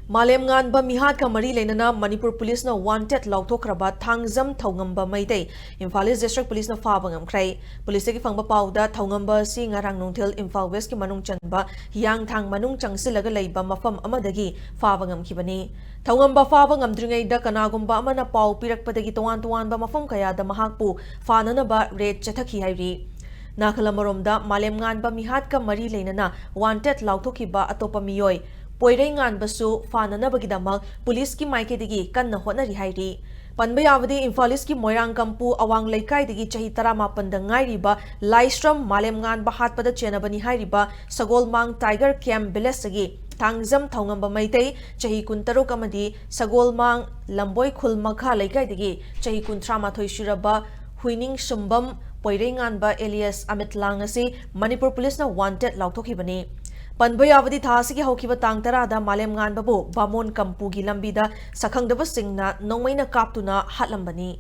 Malem nganba mihat ka mari lenana Manipur police na wanted Laothokhraba Thangjam Thoungamba Meitei Imphal East District police na Phaba Ngamkhre police ki phangba pauda Thoungamba si ngarang nungthil Imphal West ki manung chanba yang thang manung changsilaga leiba mafam amadagi Phaba ngamkhibani Thoungamba Phaba ngamdringai da kanagumba amana pau pirakpadagi tuan ba mafam kaya da mahakpu fanana ba red chathaki hairi Nakalamaromda Malem nganba mihat ka mari lenana wanted Laothokhiba atopa miyoi Poirei nganbasu fananabagidamag police ki maikidigi kanna hotnari hairi Panbayavadi Imphal ki Moirang Kampu awang laikai chahi taramapan ngairiba Laistram Malem nganba hatpada chenabani hairiba Sagolmang Tiger Camp Bilesagi Thangjam Thoungamba Meitei chahi kuntaruk amadi Sagolmang Lamboi Khul Makha laikai chahi kuntramathoi shiraba Huining Sumbam Poirei nganba alias Amit Langasi Manipur police na wanted Laothokibani Panbayavadi thasi ki haukiba tang tarada Malem nganbabu Bamon Kampugi lambida sakhangdaba singna nongmaina kaptuna hatlambani